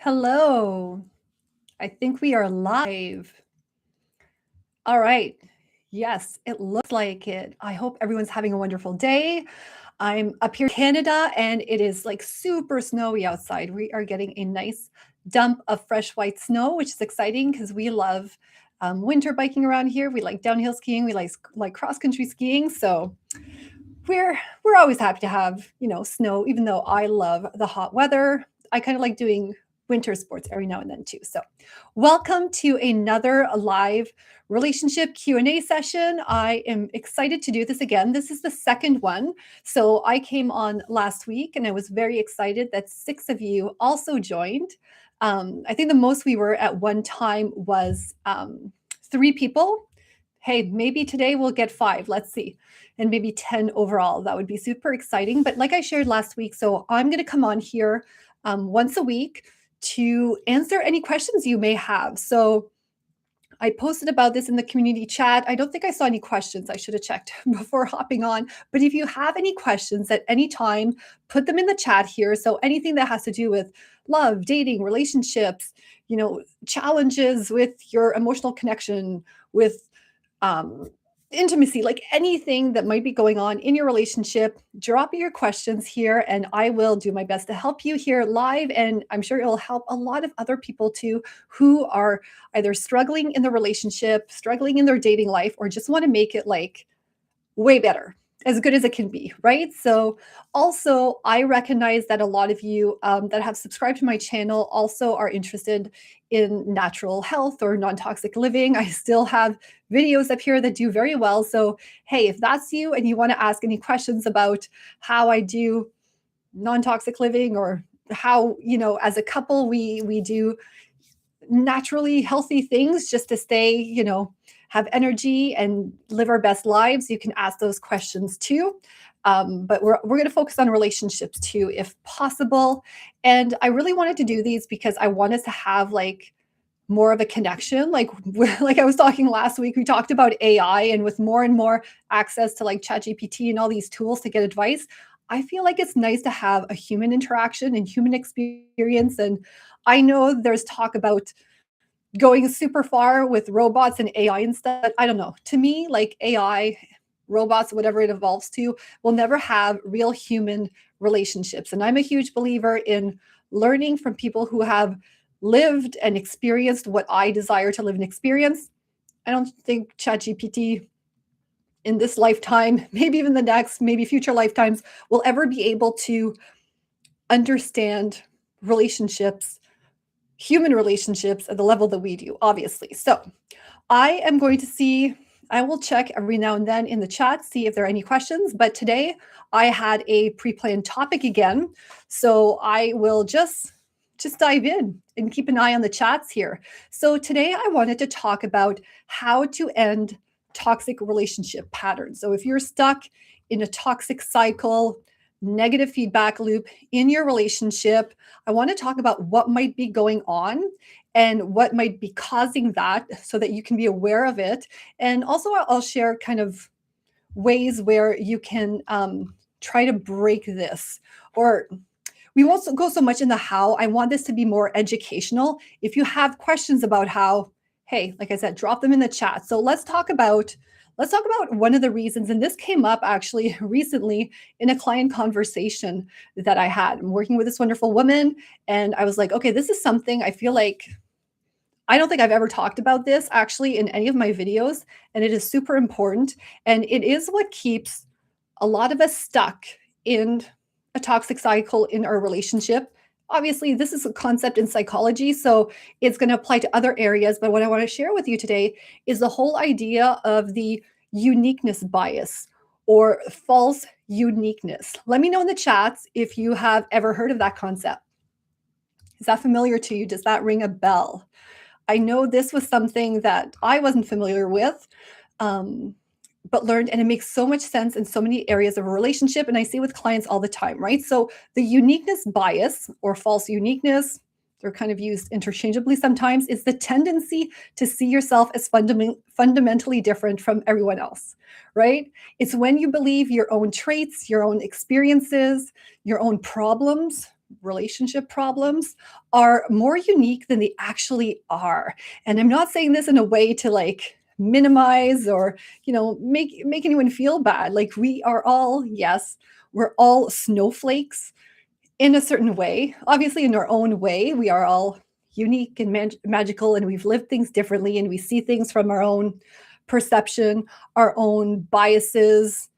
Hello. I think we are live. All right. Yes, it looks like it. I hope everyone's having a wonderful day. I'm up here in Canada and it is like super snowy outside. We are getting a nice dump of fresh white snow, which is exciting because we love winter biking around here. We like downhill skiing. We like cross country skiing. So we're always happy to have snow, even though I love the hot weather. I kind of like doing winter sports every now and then too. So welcome to another live relationship Q&A session. I am excited to do this again. This is the second one. So I came on last week and I was very excited that 6 of you also joined. I think the most we were at one time was 3 people. Hey, maybe today we'll get 5. Let's see. And maybe 10 overall. That would be super exciting. But like I shared last week, so I'm going to come on here once a week to answer any questions you may have. So I posted about this in the community chat. I don't think I saw any questions. I should have checked before hopping on. But if you have any questions at any time, put them in the chat here. So anything that has to do with love, dating, relationships, challenges with your emotional connection, with intimacy, like anything that might be going on in your relationship, drop your questions here and I will do my best to help you here live. And I'm sure it'll help a lot of other people too who are either struggling in the relationship, struggling in their dating life, or just want to make it like way better, as good as it can be, right? So also, I recognize that a lot of you that have subscribed to my channel also are interested in natural health or non-toxic living. I still have videos up here that do very well. So hey, if that's you and you want to ask any questions about how I do non-toxic living or how, as a couple, we do naturally healthy things just to stay, have energy and live our best lives, you can ask those questions too. But we're going to focus on relationships too, if possible. And I really wanted to do these because I wanted to have like more of a connection. Like I was talking last week, we talked about AI, and with more and more access to like ChatGPT and all these tools to get advice, I feel like it's nice to have a human interaction and human experience. And I know there's talk about going super far with robots and AI and stuff. But I don't know. To me, like AI, robots, whatever it evolves to, will never have real human relationships. And I'm a huge believer in learning from people who have lived and experienced what I desire to live and experience. I don't think ChatGPT in this lifetime, maybe even the next, maybe future lifetimes, will ever be able to understand relationships, human relationships at the level that we do, obviously. So I will check every now and then in the chat, see if there are any questions. But today I had a pre-planned topic again. So I will just dive in and keep an eye on the chats here. So today I wanted to talk about how to end toxic relationship patterns. So if you're stuck in a toxic cycle, negative feedback loop in your relationship, I want to talk about what might be going on and what might be causing that so that you can be aware of it. And also I'll share kind of ways where you can try to break this. Or we won't go so much in the how. I want this to be more educational. If you have questions about how, hey, like I said, drop them in the chat. So let's talk about one of the reasons, and this came up actually recently in a client conversation that I had. I'm working with this wonderful woman, and I was like, okay, this is something I feel like I don't think I've ever talked about this actually in any of my videos, and it is super important, and it is what keeps a lot of us stuck in a toxic cycle in our relationship. Obviously, this is a concept in psychology, so it's going to apply to other areas. But what I want to share with you today is the whole idea of the uniqueness bias or false uniqueness. Let me know in the chats if you have ever heard of that concept. Is that familiar to you? Does that ring a bell? I know this was something that I wasn't familiar with. But learned, and it makes so much sense in so many areas of a relationship. And I see with clients all the time, right? So the uniqueness bias or false uniqueness, they're kind of used interchangeably sometimes, is the tendency to see yourself as fundamentally different from everyone else, right? It's when you believe your own traits, your own experiences, your own problems, relationship problems are more unique than they actually are. And I'm not saying this in a way to like minimize or, make anyone feel bad. Like we are all, yes, we're all snowflakes in a certain way. Obviously, in our own way, we are all unique and magical, and we've lived things differently, and we see things from our own perception, our own biases,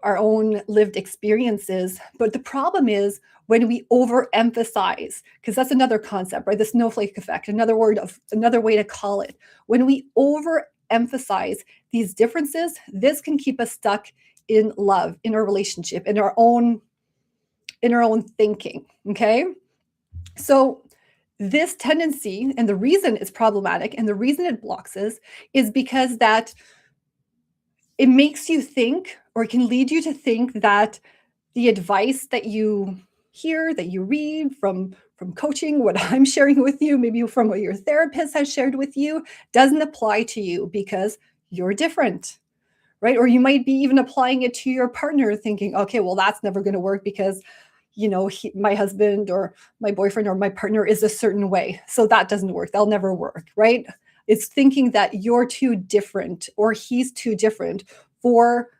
our own lived experiences. But the problem is when we overemphasize, because that's another concept, right? The snowflake effect, another way to call it. When we overemphasize these differences, this can keep us stuck in love, in our relationship, in our own thinking. Okay. So this tendency, and the reason it's problematic and the reason it blocks us, is because that it makes you think, or it can lead you to think that the advice that you hear, that you read from coaching, what I'm sharing with you, maybe from what your therapist has shared with you, doesn't apply to you because you're different, right? Or you might be even applying it to your partner, thinking, okay, well, that's never going to work because my husband or my boyfriend or my partner is a certain way. So that doesn't work. That'll never work, right? It's thinking that you're too different or he's too different for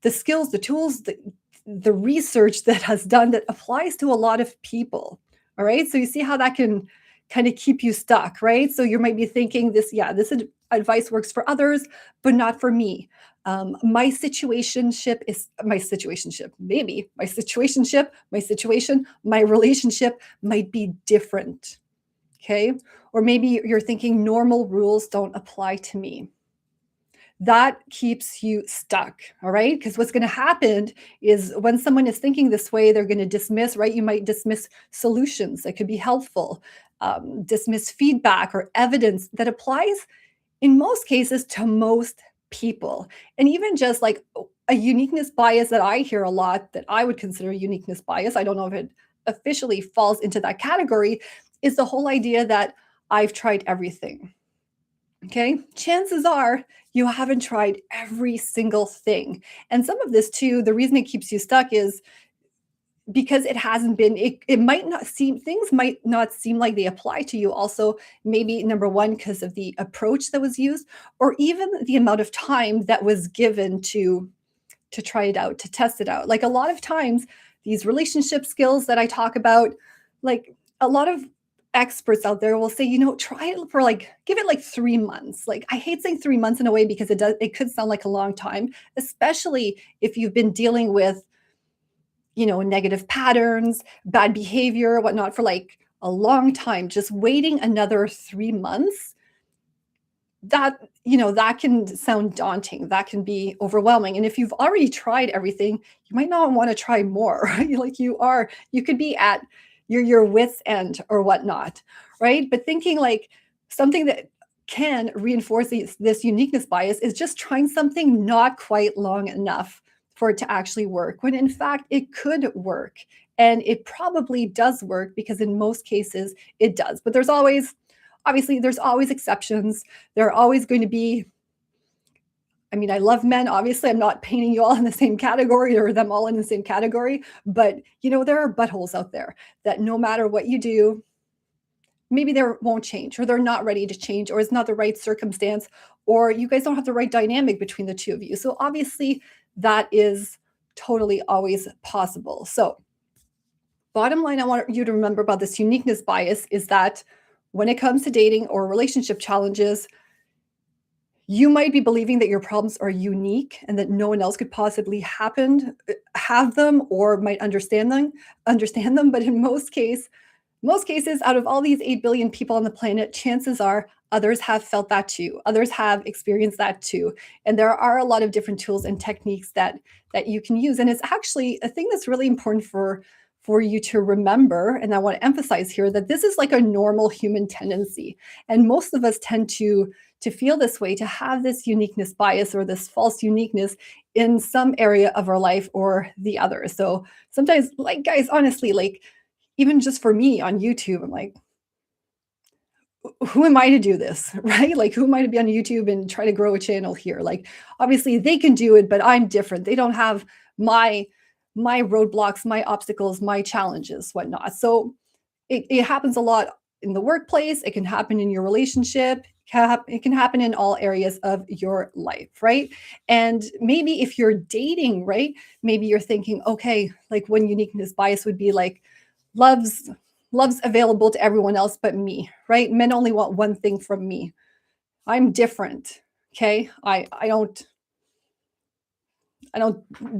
the skills, the tools, the research that has done that applies to a lot of people. All right. So you see how that can kind of keep you stuck, right? So you might be thinking this advice works for others, but not for me. My situationship is my situationship. Maybe my situation, my relationship might be different. Okay. Or maybe you're thinking normal rules don't apply to me. That keeps you stuck. All right. Because what's going to happen is when someone is thinking this way, they're going to dismiss, right? You might dismiss solutions that could be helpful, dismiss feedback or evidence that applies in most cases to most people. And even just like a uniqueness bias that I hear a lot, that I would consider uniqueness bias, I don't know if it officially falls into that category, is the whole idea that I've tried everything. Okay. Chances are you haven't tried every single thing. And some of this too, the reason it keeps you stuck is because it hasn't been, it might not seem, things might not seem like they apply to you. Also, maybe number one, because of the approach that was used, or even the amount of time that was given to try it out, to test it out. Like a lot of times, these relationship skills that I talk about, like a lot of experts out there will say, try it for give it like 3 months. Like I hate saying 3 months in a way because it could sound like a long time, especially if you've been dealing with negative patterns, bad behavior, whatnot for like a long time. Just waiting another 3 months, that can sound daunting. That can be overwhelming. And if you've already tried everything, you might not want to try more, right? Like you could be at your wit's end or whatnot, right? But thinking like something that can reinforce this uniqueness bias is just trying something not quite long enough for it to actually work, when in fact it could work. And it probably does work because in most cases it does. But there's always exceptions. There are always going to be, I love men. Obviously, I'm not painting you all in the same category or them all in the same category. But, there are buttholes out there that no matter what you do, maybe they won't change, or they're not ready to change, or it's not the right circumstance, or you guys don't have the right dynamic between the two of you. So obviously that is totally always possible. So bottom line, I want you to remember about this uniqueness bias is that when it comes to dating or relationship challenges, you might be believing that your problems are unique and that no one else could possibly have them or might understand them. But in most cases, out of all these 8 billion people on the planet, chances are others have felt that too. Others have experienced that too. And there are a lot of different tools and techniques that you can use. And it's actually a thing that's really important for you to remember. And I want to emphasize here that this is like a normal human tendency. And most of us tend to feel this way, to have this uniqueness bias or this false uniqueness in some area of our life or the other. So sometimes, like, guys, honestly, like, even just for me on YouTube, I'm like, who am I to do this, right? Like, who am I to be on YouTube and try to grow a channel here? Like, obviously they can do it, but I'm different. They don't have my my roadblocks, my obstacles, my challenges, whatnot. So it happens a lot in the workplace. It can happen in your relationship. It can happen in all areas of your life, right? And maybe if you're dating, right? Maybe you're thinking, okay, like one uniqueness bias would be like, love's love's available to everyone else but me, right? Men only want one thing from me. I'm different. Okay. I don't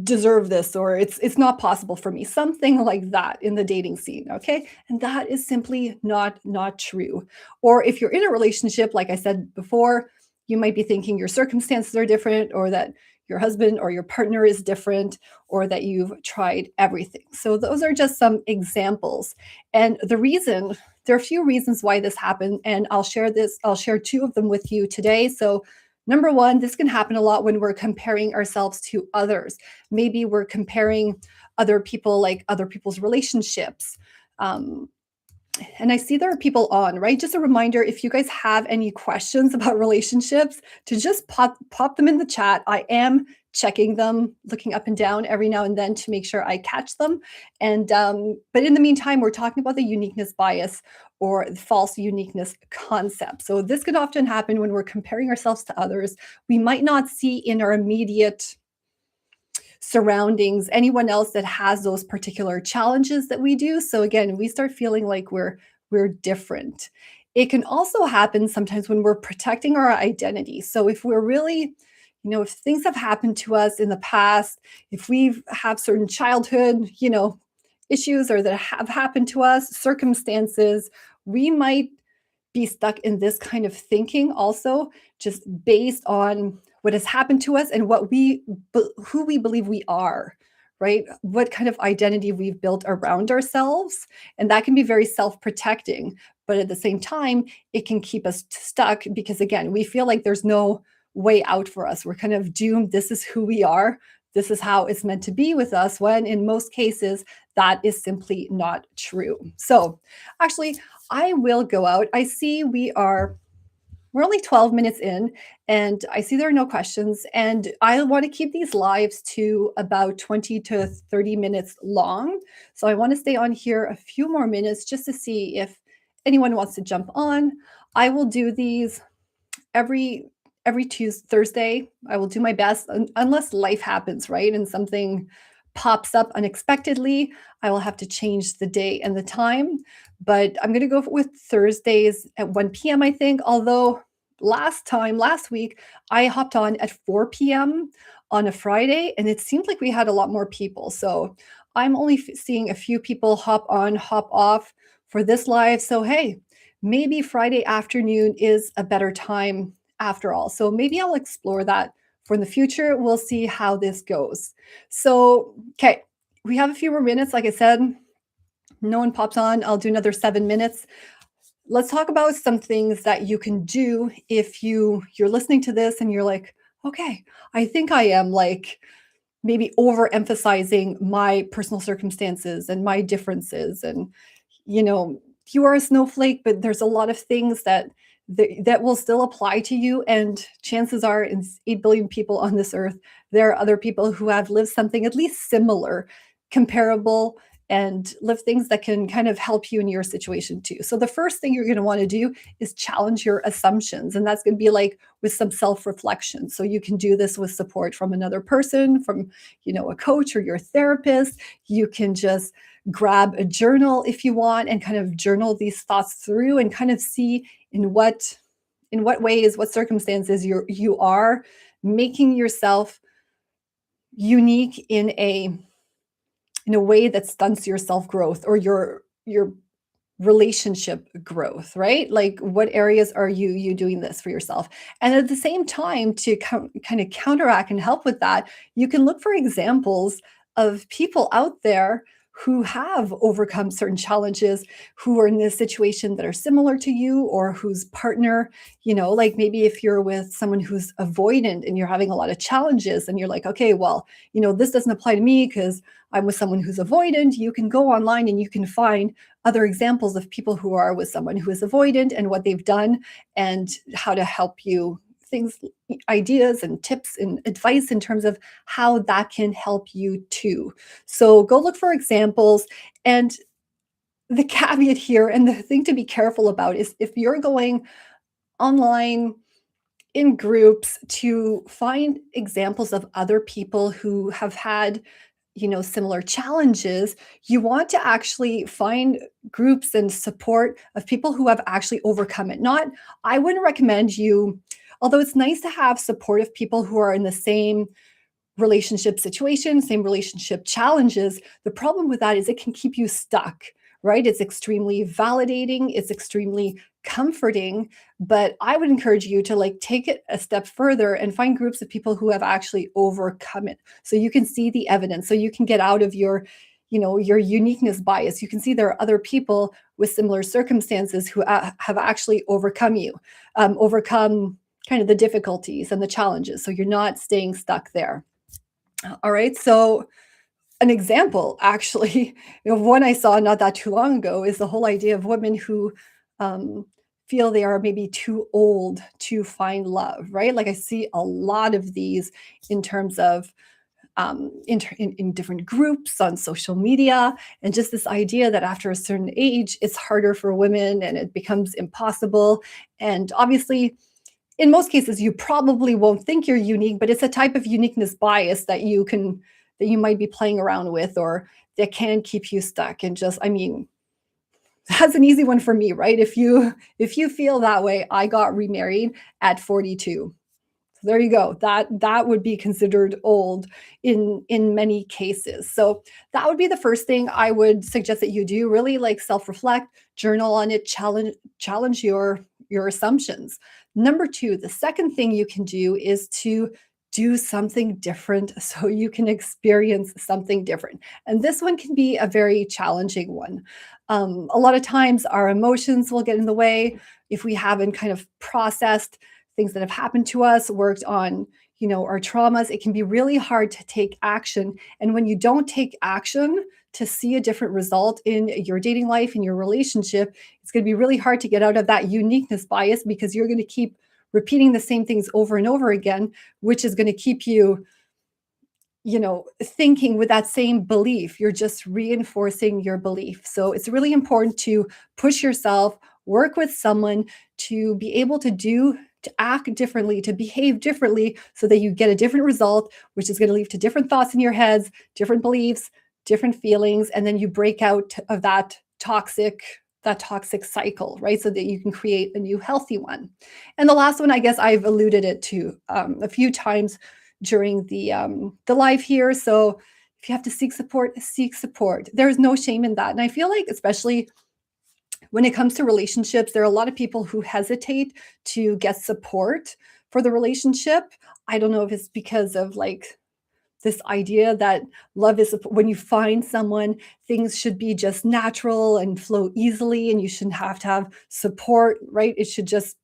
deserve this, or it's not possible for me, something like that in the dating scene. Okay, and that is simply not true. Or if you're in a relationship, like I said before, you might be thinking your circumstances are different, or that your husband or your partner is different, or that you've tried everything. So those are just some examples. And the reason, there are a few reasons why this happened, and I'll share two of them with you today. So number one, this can happen a lot when we're comparing ourselves to others. Maybe we're comparing other people, like other people's relationships. Um, and I see there are people on, right? Just a reminder, if you guys have any questions about relationships, to just pop them in the chat. I am checking them, looking up and down every now and then to make sure I catch them. And but in the meantime, we're talking about the uniqueness bias or the false uniqueness concept. So this can often happen when we're comparing ourselves to others. We might not see in our immediate surroundings anyone else that has those particular challenges that we do. So again, we start feeling like we're different. It can also happen sometimes when we're protecting our identity. So if we're really, if things have happened to us in the past, if we have certain childhood, issues, or that have happened to us, circumstances, we might be stuck in this kind of thinking also, just based on what has happened to us and who we believe we are, right? What kind of identity we've built around ourselves. And that can be very self-protecting, but at the same time, it can keep us stuck because again, we feel like there's no way out for us. We're kind of doomed. This is who we are. This is how it's meant to be with us, when in most cases, that is simply not true. So actually, I will go out. I see we're only 12 minutes in, and I see there are no questions. And I want to keep these lives to about 20 to 30 minutes long. So I want to stay on here a few more minutes just to see if anyone wants to jump on. I will do these every Tuesday, Thursday. I will do my best, unless life happens, right? And something pops up unexpectedly. I will have to change the day and the time. But I'm going to go with Thursdays at 1 p.m., I think. Although last week, I hopped on at 4 p.m. on a Friday, and it seemed like we had a lot more people. So I'm only seeing a few people hop on, hop off for this live. So, hey, maybe Friday afternoon is a better time after all. So maybe I'll explore that for the future. We'll see how this goes. So, okay, we have a few more minutes. Like I said, no one pops on. I'll do another 7 minutes. Let's talk about some things that you can do if you're listening to this and you're like, okay, I think I am like maybe overemphasizing my personal circumstances and my differences, and you are a snowflake, but there's a lot of things that will still apply to you. And chances are, in 8 billion people on this earth, there are other people who have lived something at least similar, comparable, and live things that can kind of help you in your situation too. So the first thing you're going to want to do is challenge your assumptions. And that's going to be like with some self-reflection. So you can do this with support from another person, from, a coach or your therapist. You can just grab a journal if you want and kind of journal these thoughts through and kind of see in what ways, what circumstances you are making yourself unique in a way that stunts your self-growth or your relationship growth, right? Like, what areas are you doing this for yourself? And at the same time, to kind of counteract and help with that, you can look for examples of people out there who have overcome certain challenges, who are in this situation that are similar to you, or whose partner, like maybe if you're with someone who's avoidant and you're having a lot of challenges and you're like, okay, well, this doesn't apply to me because I'm with someone who's avoidant. You can go online and you can find other examples of people who are with someone who is avoidant and what they've done and how to help you things, ideas and tips and advice in terms of how that can help you too. So go look for examples. And the caveat here and the thing to be careful about is if you're going online in groups to find examples of other people who have had similar challenges, you want to actually find groups and support of people who have actually overcome it. Not, I wouldn't recommend you, although it's nice to have supportive people who are in the same relationship situation, same relationship challenges. The problem with that is it can keep you stuck, right? It's extremely validating, it's extremely comforting, but I would encourage you to like take it a step further and find groups of people who have actually overcome it. So you can see the evidence, so you can get out of your uniqueness bias. You can see there are other people with similar circumstances who have actually overcome kind of the difficulties and the challenges. So you're not staying stuck there. All right. So an example, actually, one I saw not that too long ago is the whole idea of women who um, feel they are maybe too old to find love, right? Like I see a lot of these in terms of in different groups on social media, and just this idea that after a certain age, it's harder for women and it becomes impossible. And obviously, in most cases you probably won't think you're unique, but it's a type of uniqueness bias that you might be playing around with, or that can keep you stuck. And just, I mean, that's an easy one for me, right? If you feel that way, I got remarried at 42. So there you go. That would be considered old in many cases. So that would be the first thing I would suggest that you do. Really like self-reflect, journal on it, challenge your assumptions. Number two, the second thing you can do is to do something different so you can experience something different. And this one can be a very challenging one. A lot of times our emotions will get in the way if we haven't kind of processed things that have happened to us, worked on, our traumas. It can be really hard to take action. And when you don't take action to see a different result in your dating life, in your relationship, it's going to be really hard to get out of that uniqueness bias, because you're going to keep repeating the same things over and over again, which is going to keep you thinking with that same belief. You're just reinforcing your belief. So it's really important to push yourself, work with someone to be able to act differently, to behave differently, so that you get a different result, which is going to lead to different thoughts in your heads, different beliefs, different feelings, and then you break out of that toxic cycle, right? So that you can create a new healthy one. And the last one, I guess I've alluded it to a few times during the live here. So if you have to seek support, seek support. There's no shame in that. And I feel like, especially when it comes to relationships, there are a lot of people who hesitate to get support for the relationship. I don't know if it's because of like this idea that love is when you find someone, things should be just natural and flow easily, and you shouldn't have to have support, right? It should just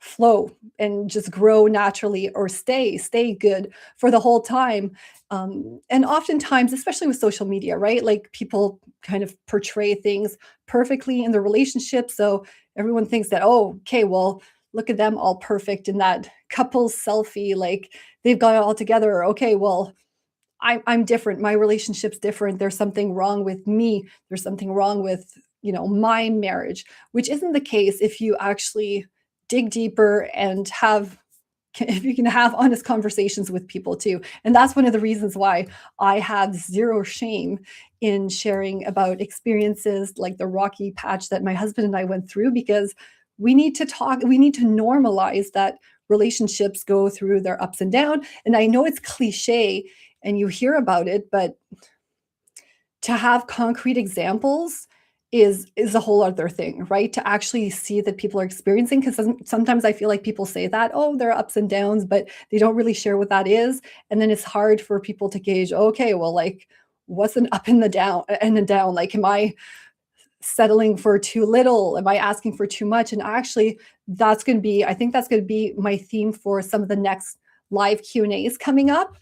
flow and just grow naturally, or stay good for the whole time. And oftentimes, especially with social media, right, like people kind of portray things perfectly in the relationship, so everyone thinks that, oh, okay, well, look at them all perfect in that couple's selfie, like they've got it all together. Okay, well, I'm different, my relationship's different, there's something wrong with me, there's something wrong with my marriage, which isn't the case if you actually dig deeper and if you can have honest conversations with people too. And that's one of the reasons why I have zero shame in sharing about experiences like the rocky patch that my husband and I went through, because we need to talk, we need to normalize that relationships go through their ups and downs. And I know it's cliche and you hear about it, but to have concrete examples is a whole other thing, right? To actually see that people are experiencing, because sometimes I feel like people say that, oh, there are ups and downs, but they don't really share what that is. And then it's hard for people to gauge, okay, well, like, what's an up and the down and a down? Like, am I settling for too little? Am I asking for too much? And actually, I think that's going to be my theme for some of the next live Q&As coming up.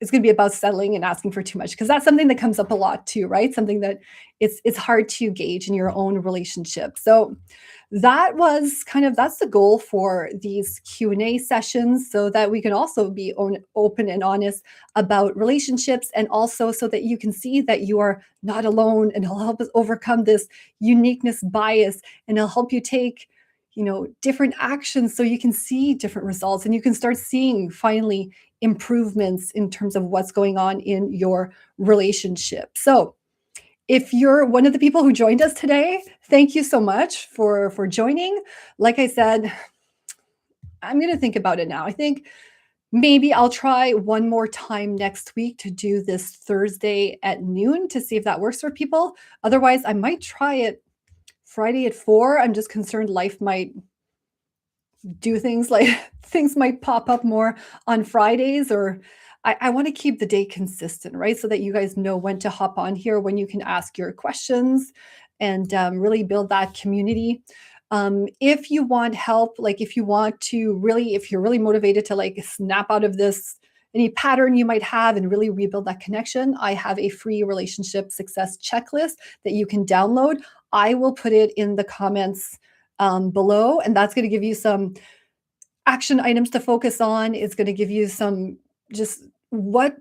it's going to be about settling and asking for too much, because that's something that comes up a lot too, right? Something that it's hard to gauge in your own relationship. So that was kind of that's the goal for these Q&A sessions, so that we can also be open and honest about relationships, and also so that you can see that you are not alone, and it'll help us overcome this uniqueness bias, and it'll help you take different actions so you can see different results, and you can start seeing finally improvements in terms of what's going on in your relationship. So if you're one of the people who joined us today, thank you so much for joining. Like I said, I'm going to think about it now. I think maybe I'll try one more time next week to do this Thursday at noon to see if that works for people. Otherwise, I might try it Friday at 4. I'm just concerned life might do things like things might pop up more on Fridays, or I want to keep the day consistent, right? So that you guys know when to hop on here, when you can ask your questions, and really build that community. If you want help, like if you want to really, if you're really motivated to like snap out of this, any pattern you might have, and really rebuild that connection, I have a free relationship success checklist that you can download. I will put it in the comments below, and that's going to give you some action items to focus on. It's going to give you some just what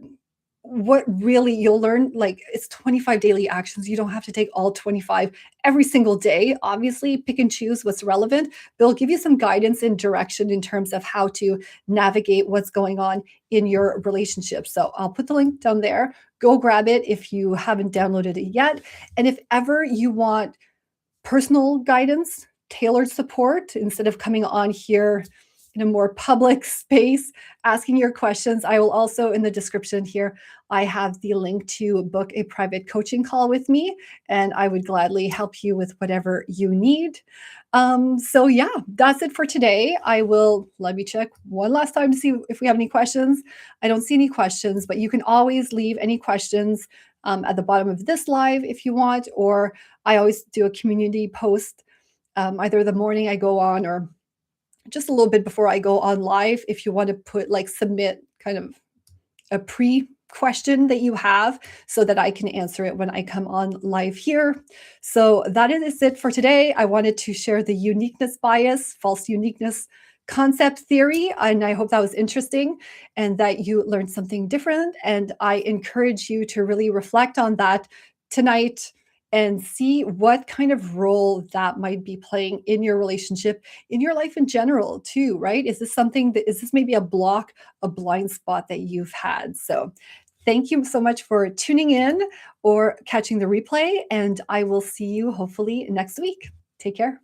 really you'll learn. Like, it's 25 daily actions. You don't have to take all 25 every single day. Obviously, pick and choose what's relevant. They'll give you some guidance and direction in terms of how to navigate what's going on in your relationship. So I'll put the link down there. Go grab it if you haven't downloaded it yet. And if ever you want personal guidance, tailored support, instead of coming on here in a more public space asking your questions, I will also, in the description here, I have the link to book a private coaching call with me, and I would gladly help you with whatever you need. So yeah, that's it for today. Let me check one last time to see if we have any questions. I don't see any questions, but you can always leave any questions at the bottom of this live if you want, or I always do a community post either the morning I go on, or just a little bit before I go on live, if you want to submit kind of a question that you have, so that I can answer it when I come on live here. So that is it for today. I wanted to share the uniqueness bias, false uniqueness concept theory, and I hope that was interesting and that you learned something different. And I encourage you to really reflect on that tonight and see what kind of role that might be playing in your relationship, in your life in general too, right? Is this maybe a block, a blind spot that you've had? So thank you so much for tuning in or catching the replay, and I will see you hopefully next week. Take care.